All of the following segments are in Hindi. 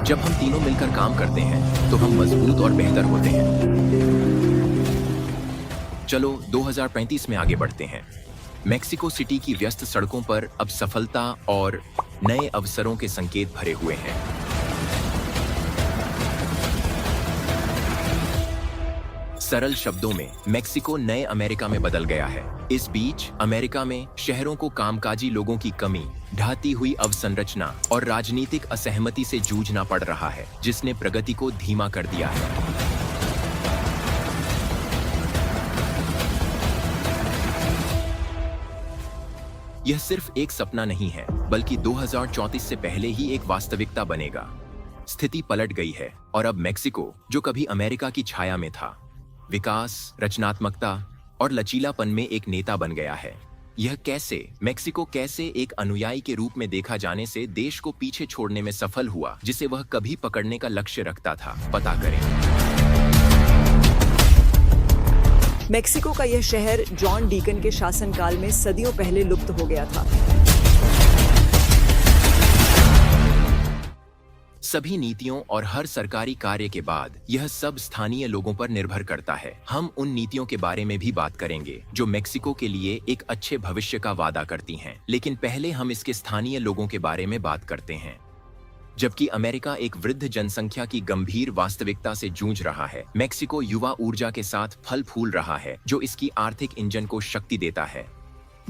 जब हम तीनों मिलकर काम करते हैं तो हम मजबूत और बेहतर होते हैं। चलो 2035 में आगे बढ़ते हैं। मेक्सिको सिटी की व्यस्त सड़कों पर अब सफलता और नए अवसरों के संकेत भरे हुए हैं। सरल शब्दों में मेक्सिको नए अमेरिका में बदल गया है। इस बीच अमेरिका में शहरों को कामकाजी लोगों की कमी, ढाती हुई अवसंरचना और राजनीतिक असहमति से जूझना पड़ रहा है, जिसने प्रगति को धीमा कर दिया है। यह सिर्फ एक सपना नहीं है, बल्कि 2034 से पहले ही एक वास्तविकता बनेगा। स्थिति पलट गई है और अब मेक्सिको, जो कभी अमेरिका की छाया में था, विकास, रचनात्मकता और लचीलापन में एक नेता बन गया है। यह मेक्सिको कैसे एक अनुयायी के रूप में देखा जाने से देश को पीछे छोड़ने में सफल हुआ, जिसे वह कभी पकड़ने का लक्ष्य रखता था, पता करें। मेक्सिको का यह शहर जॉन डीकन के शासनकाल में सदियों पहले लुप्त हो गया था। सभी नीतियों और हर सरकारी कार्य के बाद यह सब स्थानीय लोगों पर निर्भर करता है। हम उन नीतियों के बारे में भी बात करेंगे जो मेक्सिको के लिए एक अच्छे भविष्य का वादा करती हैं। लेकिन पहले हम इसके स्थानीय लोगों के बारे में बात करते हैं। जबकि अमेरिका एक वृद्ध जनसंख्या की गंभीर वास्तविकता से जूझ रहा है, मेक्सिको युवा ऊर्जा के साथ फल फूल रहा है, जो इसकी आर्थिक इंजन को शक्ति देता है।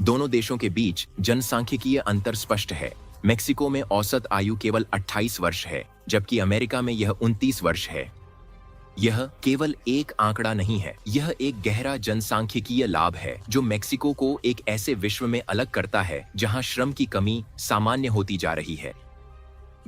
दोनों देशों के बीच जनसांख्यिकीय अंतर स्पष्ट है। मेक्सिको में औसत आयु केवल 28 वर्ष है, जबकि अमेरिका में यह 29 वर्ष है। यह केवल एक आंकड़ा नहीं है, यह एक गहरा जनसांख्यिकीय लाभ है जो मेक्सिको को एक ऐसे विश्व में अलग करता है जहां श्रम की कमी सामान्य होती जा रही है।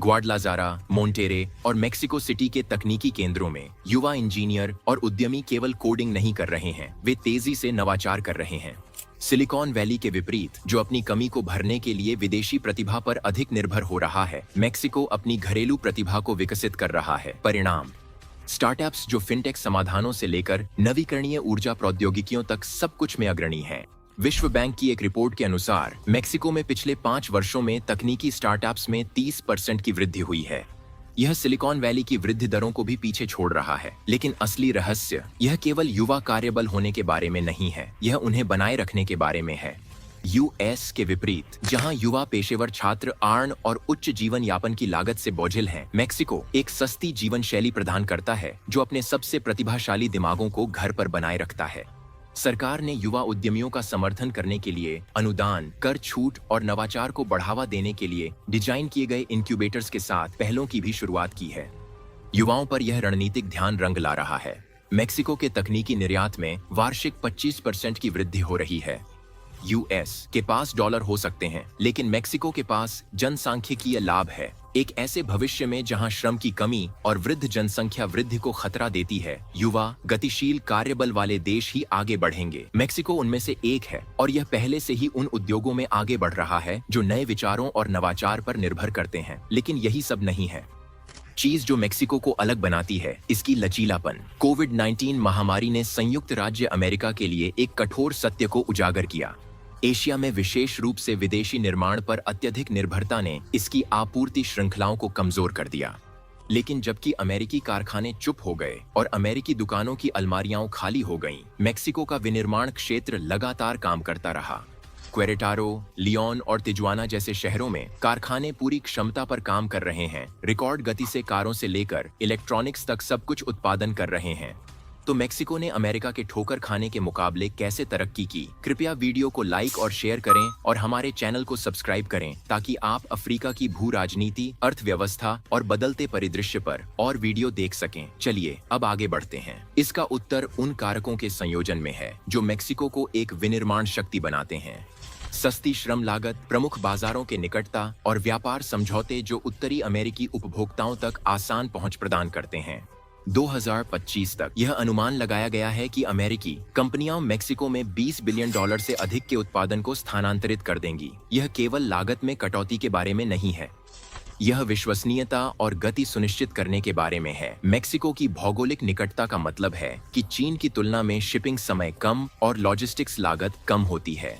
ग्वाडलाजारा, मोंटेरे और मेक्सिको सिटी के तकनीकी केंद्रों में युवा इंजीनियर और उद्यमी केवल कोडिंग नहीं कर रहे हैं, वे तेजी से नवाचार कर रहे हैं। सिलिकॉन वैली के विपरीत, जो अपनी कमी को भरने के लिए विदेशी प्रतिभा पर अधिक निर्भर हो रहा है, मेक्सिको अपनी घरेलू प्रतिभा को विकसित कर रहा है। परिणाम: स्टार्टअप्स जो फिनटेक समाधानों से लेकर नवीकरणीय ऊर्जा प्रौद्योगिकियों तक सब कुछ में अग्रणी हैं। विश्व बैंक की एक रिपोर्ट के अनुसार मेक्सिको में पिछले 5 वर्षों में तकनीकी स्टार्टअप्स में 30% की वृद्धि हुई है। यह सिलिकॉन वैली की वृद्धि दरों को भी पीछे छोड़ रहा है। लेकिन असली रहस्य यह केवल युवा कार्यबल होने के बारे में नहीं है, यह उन्हें बनाए रखने के बारे में है। यूएस के विपरीत, जहां युवा पेशेवर छात्र आर्न और उच्च जीवन यापन की लागत से बोझिल हैं, मेक्सिको एक सस्ती जीवन शैली प्रदान करता है जो अपने सबसे प्रतिभाशाली दिमागों को घर पर बनाए रखता है। सरकार ने युवा उद्यमियों का समर्थन करने के लिए अनुदान, कर छूट और नवाचार को बढ़ावा देने के लिए डिजाइन किए गए इंक्यूबेटर्स के साथ पहलों की भी शुरुआत की है। युवाओं पर यह रणनीतिक ध्यान रंग ला रहा है। मेक्सिको के तकनीकी निर्यात में वार्षिक 25% की वृद्धि हो रही है। यूएस के पास डॉलर हो सकते हैं, लेकिन मेक्सिको के पास जनसांख्यिकीय लाभ है। एक ऐसे भविष्य में जहां श्रम की कमी और वृद्ध जनसंख्या वृद्धि को खतरा देती है, युवा, गतिशील कार्यबल वाले देश ही आगे बढ़ेंगे। मेक्सिको उनमें से एक है और यह पहले से ही उन उद्योगों में आगे बढ़ रहा है जो नए विचारों और नवाचार पर निर्भर करते हैं। लेकिन यही सब नहीं है। चीज जो मेक्सिको को अलग बनाती है, इसकी लचीलापन। कोविड-19 महामारी ने संयुक्त राज्य अमेरिका के लिए एक कठोर सत्य को उजागर किया। एशिया में विशेष रूप से विदेशी निर्माण पर अत्यधिक निर्भरता ने इसकी आपूर्ति श्रृंखलाओं को कमजोर कर दिया। लेकिन जबकि अमेरिकी कारखाने चुप हो गए और अमेरिकी दुकानों की अलमारियां खाली हो गईं, मेक्सिको का विनिर्माण क्षेत्र लगातार काम करता रहा। क्वेरेटारो, लियोन और तिजुआना जैसे शहरों में कारखाने पूरी क्षमता पर काम कर रहे हैं। रिकॉर्ड गति से कारों से लेकर इलेक्ट्रॉनिक्स तक सब कुछ उत्पादन कर रहे हैं। तो मेक्सिको ने अमेरिका के ठोकर खाने के मुकाबले कैसे तरक्की की? कृपया वीडियो को लाइक और शेयर करें और हमारे चैनल को सब्सक्राइब करें ताकि आप अफ्रीका की भू राजनीति, अर्थव्यवस्था और बदलते परिदृश्य पर और वीडियो देख सकें। चलिए अब आगे बढ़ते हैं। इसका उत्तर उन कारकों के संयोजन में है जो मेक्सिको को एक विनिर्माण शक्ति बनाते हैं। सस्ती श्रम लागत, प्रमुख बाजारों के निकटता और व्यापार समझौते जो उत्तरी अमेरिकी उपभोक्ताओं तक आसान पहुंच प्रदान करते हैं। 2025 तक यह अनुमान लगाया गया है कि अमेरिकी कंपनियां मेक्सिको में $20 बिलियन से अधिक के उत्पादन को स्थानांतरित कर देंगी। यह केवल लागत में कटौती के बारे में नहीं है, यह विश्वसनीयता और गति सुनिश्चित करने के बारे में है। मेक्सिको की भौगोलिक निकटता का मतलब है कि चीन की तुलना में शिपिंग समय कम और लॉजिस्टिक्स लागत कम होती है।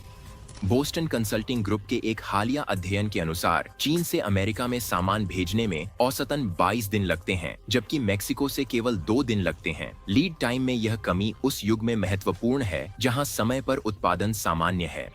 बोस्टन कंसल्टिंग ग्रुप के एक हालिया अध्ययन के अनुसार चीन से अमेरिका में सामान भेजने में औसतन 22 दिन लगते हैं, जबकि मेक्सिको से केवल 2 दिन लगते हैं। लीड टाइम में यह कमी उस युग में महत्वपूर्ण है जहां समय पर उत्पादन सामान्य है।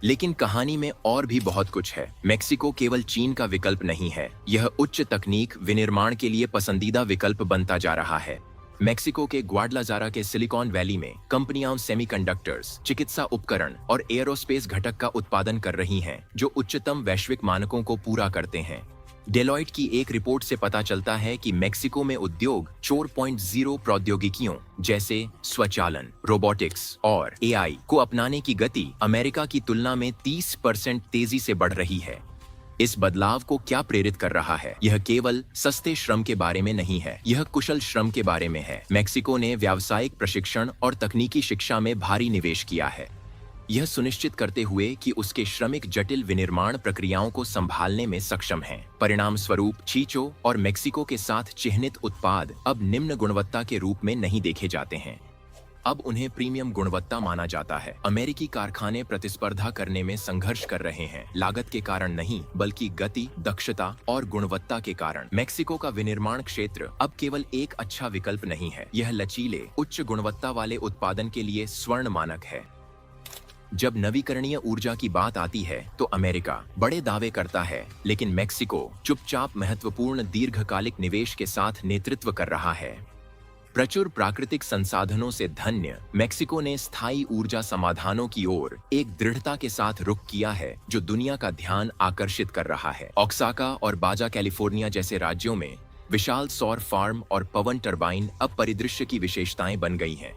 लेकिन कहानी में और भी बहुत कुछ है। मेक्सिको केवल चीन का विकल्प नहीं है, यह उच्च तकनीक विनिर्माण के लिए पसंदीदा विकल्प बनता जा रहा है। मेक्सिको के ग्वाडलाजारा के सिलिकॉन वैली में कंपनियां सेमीकंडक्टर्स, चिकित्सा उपकरण और एयरोस्पेस घटक का उत्पादन कर रही हैं, जो उच्चतम वैश्विक मानकों को पूरा करते हैं। डेलॉयट की एक रिपोर्ट से पता चलता है कि मेक्सिको में उद्योग 4.0 प्रौद्योगिकियों जैसे स्वचालन, रोबोटिक्स और एआई को अपनाने की गति अमेरिका की तुलना में 30% तेजी से बढ़ रही है। इस बदलाव को क्या प्रेरित कर रहा है? यह केवल सस्ते श्रम के बारे में नहीं है, यह कुशल श्रम के बारे में है। मेक्सिको ने व्यावसायिक प्रशिक्षण और तकनीकी शिक्षा में भारी निवेश किया है, यह सुनिश्चित करते हुए कि उसके श्रमिक जटिल विनिर्माण प्रक्रियाओं को संभालने में सक्षम हैं। परिणाम स्वरूप चीचो और मेक्सिको के साथ चिह्नित उत्पाद अब निम्न गुणवत्ता के रूप में नहीं देखे जाते हैं, अब उन्हें प्रीमियम गुणवत्ता माना जाता है। अमेरिकी कारखाने प्रतिस्पर्धा करने में संघर्ष कर रहे हैं, लागत के कारण नहीं बल्कि गति, दक्षता और गुणवत्ता के कारण। मेक्सिको का विनिर्माण क्षेत्र अब केवल एक अच्छा विकल्प नहीं है, यह लचीले, उच्च गुणवत्ता वाले उत्पादन के लिए स्वर्ण मानक है। जब नवीकरणीय ऊर्जा की बात आती है तो अमेरिका बड़े दावे करता है, लेकिन मेक्सिको चुपचाप महत्वपूर्ण दीर्घकालिक निवेश के साथ नेतृत्व कर रहा है। प्रचुर प्राकृतिक संसाधनों से धन्य मेक्सिको ने स्थायी ऊर्जा समाधानों की ओर एक दृढ़ता के साथ रुख किया है, जो दुनिया का ध्यान आकर्षित कर रहा है। ओक्साका और बाजा कैलिफोर्निया जैसे राज्यों में विशाल सौर फार्म और पवन टरबाइन अब परिदृश्य की विशेषताएं बन गई हैं।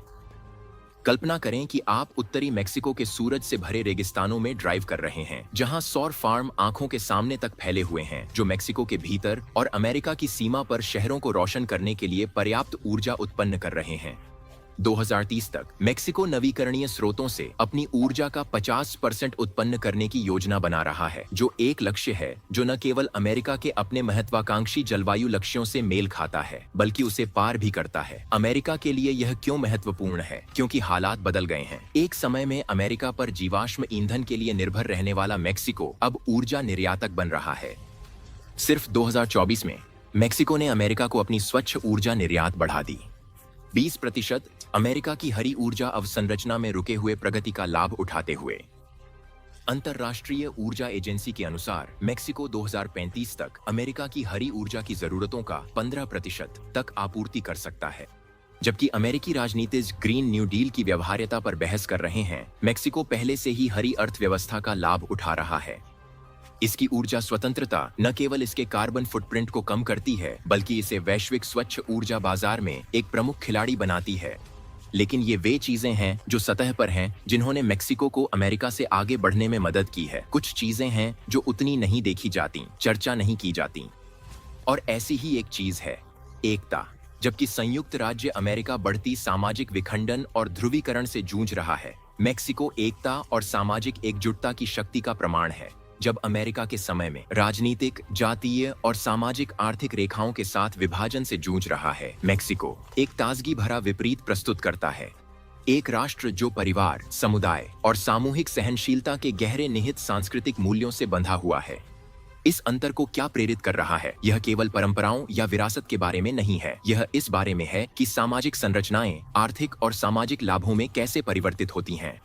कल्पना करें कि आप उत्तरी मेक्सिको के सूरज से भरे रेगिस्तानों में ड्राइव कर रहे हैं, जहां सौर फार्म आंखों के सामने तक फैले हुए हैं, जो मेक्सिको के भीतर और अमेरिका की सीमा पर शहरों को रोशन करने के लिए पर्याप्त ऊर्जा उत्पन्न कर रहे हैं। 2030 तक मेक्सिको नवीकरणीय स्रोतों से अपनी ऊर्जा का 50% उत्पन्न करने की योजना बना रहा है, जो एक लक्ष्य है जो न केवल अमेरिका के अपने महत्वाकांक्षी जलवायु लक्ष्यों से मेल खाता है, बल्कि उसे पार भी करता है। अमेरिका के लिए यह क्यों महत्वपूर्ण है? क्योंकि हालात बदल गए हैं। एक समय में अमेरिका पर जीवाश्म ईंधन के लिए निर्भर रहने वाला मेक्सिको अब ऊर्जा निर्यातक बन रहा है। सिर्फ 2024 में मेक्सिको ने अमेरिका को अपनी स्वच्छ ऊर्जा निर्यात बढ़ा दी। 20% अमेरिका की हरी ऊर्जा अवसंरचना में रुके हुए प्रगति का लाभ उठाते हुए। अंतर्राष्ट्रीय ऊर्जा एजेंसी के अनुसार मेक्सिको 2035 तक अमेरिका की हरी ऊर्जा की जरूरतों का 15% तक आपूर्ति कर सकता है। जबकि अमेरिकी राजनीतिज्ञ ग्रीन न्यू डील की व्यवहार्यता पर बहस कर रहे हैं, मेक्सिको पहले से ही हरी अर्थव्यवस्था का लाभ उठा रहा है। इसकी ऊर्जा स्वतंत्रता न केवल इसके कार्बन फुटप्रिंट को कम करती है, बल्कि इसे वैश्विक स्वच्छ ऊर्जा बाजार में एक प्रमुख खिलाड़ी बनाती है। लेकिन ये वे चीजें हैं जो सतह पर हैं, जिन्होंने मेक्सिको को अमेरिका से आगे बढ़ने में मदद की है। कुछ चीजें हैं जो उतनी नहीं देखी जाती, चर्चा नहीं की जाती। और ऐसी ही एक चीज है एकता। जबकि संयुक्त राज्य अमेरिका बढ़ती सामाजिक विखंडन और ध्रुवीकरण से जूझ रहा है, मेक्सिको एकता और सामाजिक एकजुटता की शक्ति का प्रमाण है। जब अमेरिका के समय में राजनीतिक, जातीय और सामाजिक आर्थिक रेखाओं के साथ विभाजन से जूझ रहा है, मेक्सिको एक ताजगी भरा विपरीत प्रस्तुत करता है। एक राष्ट्र जो परिवार, समुदाय और सामूहिक सहनशीलता के गहरे निहित सांस्कृतिक मूल्यों से बंधा हुआ है। इस अंतर को क्या प्रेरित कर रहा है? यह केवल परंपराओं या विरासत के बारे में नहीं है, यह इस बारे में है कि सामाजिक संरचनाएं आर्थिक और सामाजिक लाभों में कैसे परिवर्तित होती हैं।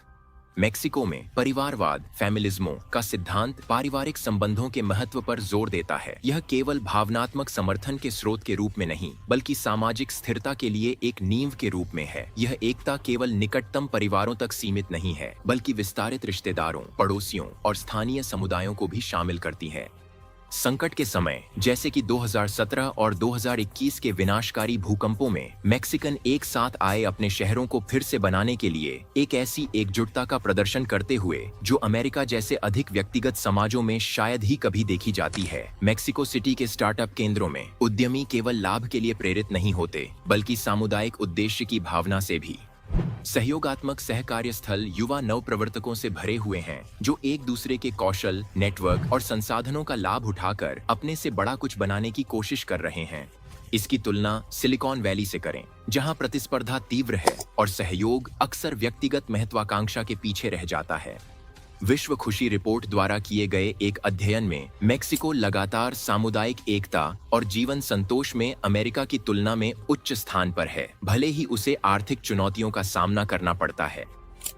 मेक्सिको में परिवारवाद, फेमिनिज्मो का सिद्धांत पारिवारिक संबंधों के महत्व पर जोर देता है। यह केवल भावनात्मक समर्थन के स्रोत के रूप में नहीं, बल्कि सामाजिक स्थिरता के लिए एक नींव के रूप में है। यह एकता केवल निकटतम परिवारों तक सीमित नहीं है, बल्कि विस्तारित रिश्तेदारों, पड़ोसियों और स्थानीय समुदायों को भी शामिल करती है। संकट के समय जैसे कि 2017 और 2021 के विनाशकारी भूकंपों में मैक्सिकन एक साथ आए अपने शहरों को फिर से बनाने के लिए एक ऐसी एकजुटता का प्रदर्शन करते हुए जो अमेरिका जैसे अधिक व्यक्तिगत समाजों में शायद ही कभी देखी जाती है। मेक्सिको सिटी के स्टार्टअप केंद्रों में उद्यमी केवल लाभ के लिए प्रेरित नहीं होते, बल्कि सामुदायिक उद्देश्य की भावना से भी। सहयोगात्मक सहकार्य स्थल युवा नवप्रवर्तकों से भरे हुए हैं जो एक दूसरे के कौशल, नेटवर्क और संसाधनों का लाभ उठाकर अपने से बड़ा कुछ बनाने की कोशिश कर रहे हैं। इसकी तुलना सिलिकॉन वैली से करें, जहां प्रतिस्पर्धा तीव्र है और सहयोग अक्सर व्यक्तिगत महत्वाकांक्षा के पीछे रह जाता है। विश्व खुशी रिपोर्ट द्वारा किए गए एक अध्ययन में मेक्सिको लगातार सामुदायिक एकता और जीवन संतोष में अमेरिका की तुलना में उच्च स्थान पर है, भले ही उसे आर्थिक चुनौतियों का सामना करना पड़ता है।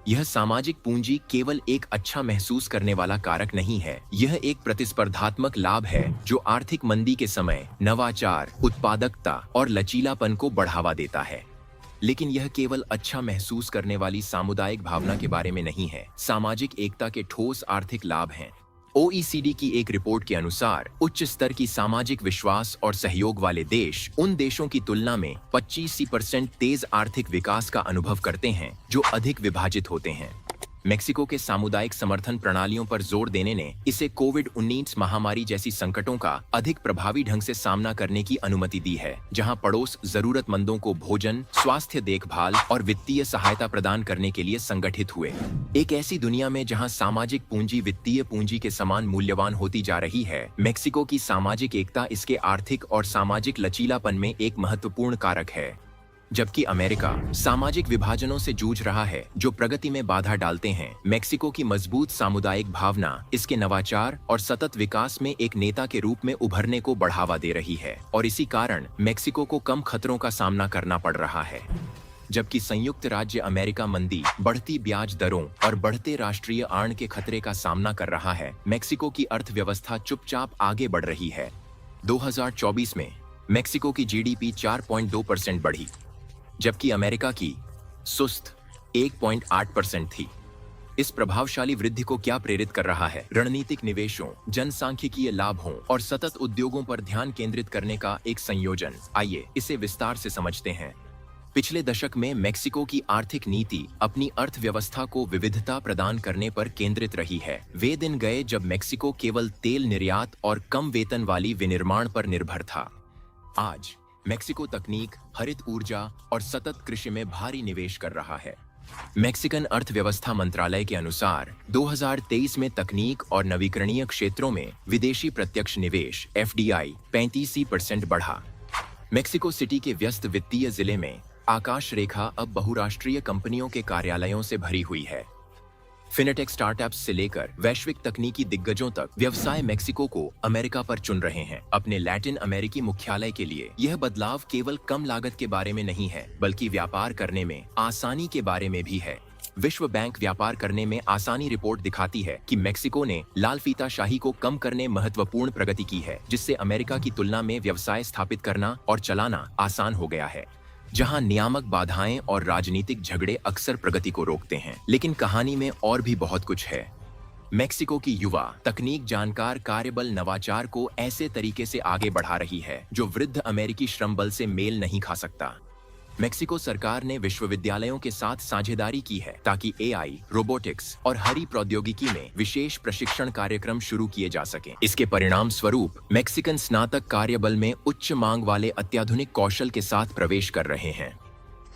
यह सामाजिक पूंजी केवल एक अच्छा महसूस करने वाला कारक नहीं है, यह एक प्रतिस्पर्धात्मक लाभ है जो आर्थिक मंदी के समय नवाचार, उत्पादकता और लचीलापन को बढ़ावा देता है। लेकिन यह केवल अच्छा महसूस करने वाली सामुदायिक भावना के बारे में नहीं है, सामाजिक एकता के ठोस आर्थिक लाभ हैं। OECD की एक रिपोर्ट के अनुसार उच्च स्तर की सामाजिक विश्वास और सहयोग वाले देश उन देशों की तुलना में 25% तेज आर्थिक विकास का अनुभव करते हैं जो अधिक विभाजित होते हैं। मेक्सिको के सामुदायिक समर्थन प्रणालियों पर जोर देने ने इसे कोविड-19 महामारी जैसी संकटों का अधिक प्रभावी ढंग से सामना करने की अनुमति दी है, जहां पड़ोस जरूरतमंदों को भोजन, स्वास्थ्य देखभाल और वित्तीय सहायता प्रदान करने के लिए संगठित हुए। एक ऐसी दुनिया में जहां सामाजिक पूंजी वित्तीय पूंजी के समान मूल्यवान होती जा रही है, मेक्सिको की सामाजिक एकता इसके आर्थिक और सामाजिक लचीलापन में एक महत्वपूर्ण कारक है। जबकि अमेरिका सामाजिक विभाजनों से जूझ रहा है जो प्रगति में बाधा डालते हैं, मेक्सिको की मजबूत सामुदायिक भावना इसके नवाचार और सतत विकास में एक नेता के रूप में उभरने को बढ़ावा दे रही है और इसी कारण मेक्सिको को कम खतरों का सामना करना पड़ रहा है। जबकि संयुक्त राज्य अमेरिका मंदी, बढ़ती ब्याज दरों और बढ़ते राष्ट्रीय आर्न के खतरे का सामना कर रहा है, मेक्सिको की अर्थव्यवस्था चुपचाप आगे बढ़ रही है। 2024 में मेक्सिको की GDP 4.2% बढ़ी, जबकि अमेरिका की सुस्त 1.8% थी। इस प्रभावशाली वृद्धि को क्या प्रेरित कर रहा है? रणनीतिक निवेशों, जनसांख्यिकीय लाभों और सतत उद्योगों पर ध्यान केंद्रित करने का एक संयोजन। आइए इसे विस्तार से समझते हैं। पिछले दशक में मेक्सिको की आर्थिक नीति अपनी अर्थव्यवस्था को विविधता प्रदान करने पर केंद्रित रही है। वे दिन गए जब मेक्सिको केवल तेल निर्यात और कम वेतन वाली विनिर्माण पर निर्भर था। आज मेक्सिको तकनीक, हरित ऊर्जा और सतत कृषि में भारी निवेश कर रहा है। मेक्सिकन अर्थव्यवस्था मंत्रालय के अनुसार 2023 में तकनीक और नवीकरणीय क्षेत्रों में विदेशी प्रत्यक्ष निवेश FDI 35% बढ़ा। मेक्सिको सिटी के व्यस्त वित्तीय जिले में आकाश रेखा अब बहुराष्ट्रीय कंपनियों के कार्यालयों से भरी हुई है। फिनटेक स्टार्टअप्स से लेकर वैश्विक तकनीकी दिग्गजों तक व्यवसाय मेक्सिको को अमेरिका पर चुन रहे हैं अपने लैटिन अमेरिकी मुख्यालय के लिए। यह बदलाव केवल कम लागत के बारे में नहीं है, बल्कि व्यापार करने में आसानी के बारे में भी है। विश्व बैंक व्यापार करने में आसानी रिपोर्ट दिखाती है कि मेक्सिको ने लाल फीताशाही को कम करने महत्वपूर्ण प्रगति की है, जिससे अमेरिका की तुलना में व्यवसाय स्थापित करना और चलाना आसान हो गया है, जहां नियामक बाधाएं और राजनीतिक झगड़े अक्सर प्रगति को रोकते हैं। लेकिन कहानी में और भी बहुत कुछ है। मेक्सिको की युवा तकनीक जानकार कार्यबल नवाचार को ऐसे तरीके से आगे बढ़ा रही है जो वृद्ध अमेरिकी श्रम बल से मेल नहीं खा सकता। मेक्सिको सरकार ने विश्वविद्यालयों के साथ साझेदारी की है ताकि AI, रोबोटिक्स और हरी प्रौद्योगिकी में विशेष प्रशिक्षण कार्यक्रम शुरू किए जा सकें। इसके परिणाम स्वरूप मेक्सिकन स्नातक कार्यबल में उच्च मांग वाले अत्याधुनिक कौशल के साथ प्रवेश कर रहे हैं।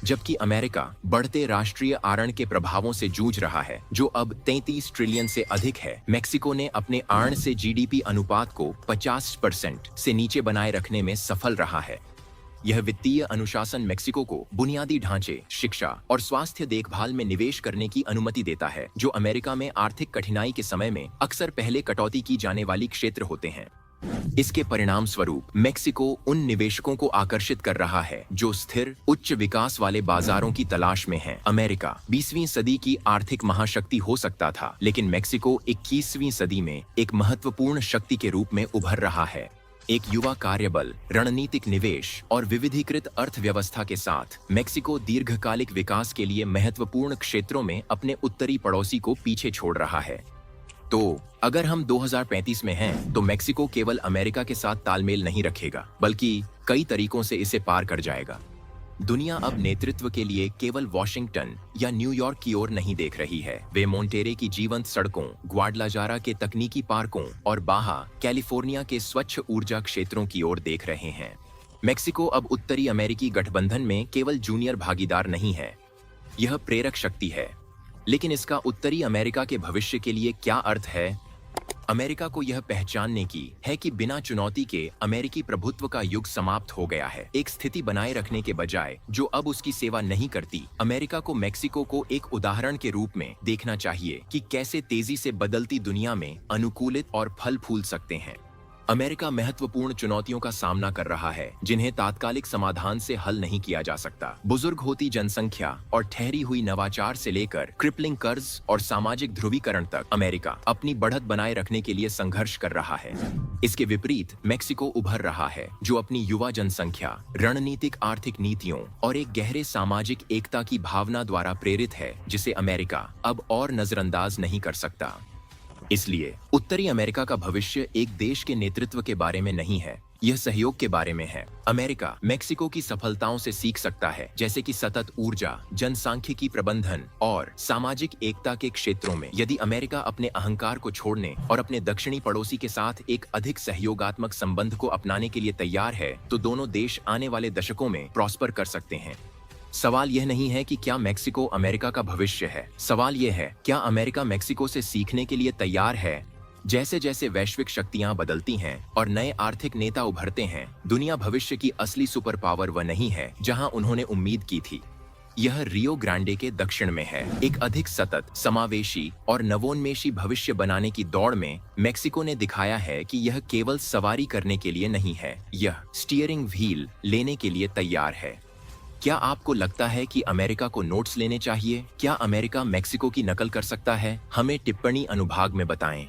जबकि अमेरिका बढ़ते राष्ट्रीय आर्न के प्रभावों से जूझ रहा है, जो अब 33 ट्रिलियन से अधिक है, मेक्सिको ने अपने आर्न से GDP अनुपात को 50% से नीचे बनाए रखने में सफल रहा है। यह वित्तीय अनुशासन मेक्सिको को बुनियादी ढांचे, शिक्षा और स्वास्थ्य देखभाल में निवेश करने की अनुमति देता है, जो अमेरिका में आर्थिक कठिनाई के समय में अक्सर पहले कटौती की जाने वाली क्षेत्र होते हैं। इसके परिणाम स्वरूप मेक्सिको उन निवेशकों को आकर्षित कर रहा है जो स्थिर, उच्च विकास वाले बाजारों की तलाश में हैं। अमेरिका 20वीं सदी की आर्थिक महाशक्ति हो सकता था, लेकिन मेक्सिको 21वीं सदी में एक महत्वपूर्ण शक्ति के रूप में उभर रहा है। एक युवा कार्यबल, रणनीतिक निवेश और विविधीकृत अर्थव्यवस्था के साथ मेक्सिको दीर्घकालिक विकास के लिए महत्वपूर्ण क्षेत्रों में अपने उत्तरी पड़ोसी को पीछे छोड़ रहा है। तो अगर हम 2035 में हैं, तो मेक्सिको केवल अमेरिका के साथ तालमेल नहीं रखेगा, बल्कि कई तरीकों से इसे पार कर जाएगा। दुनिया अब नेतृत्व के लिए केवल वॉशिंगटन या न्यूयॉर्क की ओर नहीं देख रही है। वे मोंटेरे की जीवंत सड़कों, ग्वाडलाजारा के तकनीकी पार्कों और बाहा, कैलिफोर्निया के स्वच्छ ऊर्जा क्षेत्रों की ओर देख रहे हैं। मेक्सिको अब उत्तरी अमेरिकी गठबंधन में केवल जूनियर भागीदार नहीं है, यह प्रेरक शक्ति है। लेकिन इसका उत्तरी अमेरिका के भविष्य के लिए क्या अर्थ है? अमेरिका को यह पहचानने की है कि बिना चुनौती के अमेरिकी प्रभुत्व का युग समाप्त हो गया है। एक स्थिति बनाए रखने के बजाय जो अब उसकी सेवा नहीं करती, अमेरिका को मेक्सिको को एक उदाहरण के रूप में देखना चाहिए कि कैसे तेजी से बदलती दुनिया में अनुकूलित और फल फूल सकते हैं। अमेरिका महत्वपूर्ण चुनौतियों का सामना कर रहा है जिन्हें तात्कालिक समाधान से हल नहीं किया जा सकता। बुजुर्ग होती जनसंख्या और ठहरी हुई नवाचार से लेकर क्रिपलिंग कर्ज और सामाजिक ध्रुवीकरण तक अमेरिका अपनी बढ़त बनाए रखने के लिए संघर्ष कर रहा है। इसके विपरीत मेक्सिको उभर रहा है, जो अपनी युवा जनसंख्या, रणनीतिक आर्थिक नीतियों और एक गहरे सामाजिक एकता की भावना द्वारा प्रेरित है, जिसे अमेरिका अब और नजरअंदाज नहीं कर सकता। इसलिए उत्तरी अमेरिका का भविष्य एक देश के नेतृत्व के बारे में नहीं है, यह सहयोग के बारे में है। अमेरिका मेक्सिको की सफलताओं से सीख सकता है, जैसे कि सतत ऊर्जा, जनसांख्यिकी प्रबंधन और सामाजिक एकता के क्षेत्रों में। यदि अमेरिका अपने अहंकार को छोड़ने और अपने दक्षिणी पड़ोसी के साथ एक अधिक सहयोगात्मक संबंध को अपनाने के लिए तैयार है, तो दोनों देश आने वाले दशकों में प्रॉस्पर कर सकते हैं। सवाल यह नहीं है कि क्या मेक्सिको अमेरिका का भविष्य है, सवाल यह है क्या अमेरिका मेक्सिको से सीखने के लिए तैयार है। जैसे जैसे वैश्विक शक्तियां बदलती हैं और नए आर्थिक नेता उभरते हैं, दुनिया भविष्य की असली सुपर पावर वह नहीं है जहां उन्होंने उम्मीद की थी। यह रियो ग्रांडे के दक्षिण में है। एक अधिक सतत, समावेशी और नवोन्मेषी भविष्य बनाने की दौड़ में मेक्सिको ने दिखाया है कि यह केवल सवारी करने के लिए नहीं है, यह स्टीयरिंग व्हील लेने के लिए तैयार है। क्या आपको लगता है कि अमेरिका को नोट्स लेने चाहिए? क्या अमेरिका मेक्सिको की नकल कर सकता है? हमें टिप्पणी अनुभाग में बताएं।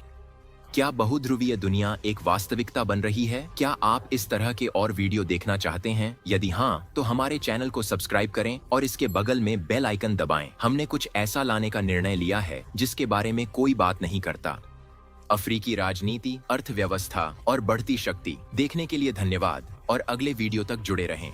क्या बहुध्रुवीय दुनिया एक वास्तविकता बन रही है? क्या आप इस तरह के और वीडियो देखना चाहते हैं? यदि हाँ, तो हमारे चैनल को सब्सक्राइब करें और इसके बगल में बेल आइकन दबाएं। हमने कुछ ऐसा लाने का निर्णय लिया है जिसके बारे में कोई बात नहीं करता। अफ्रीकी राजनीति, अर्थव्यवस्था और बढ़ती शक्ति देखने के लिए धन्यवाद और अगले वीडियो तक जुड़े रहें।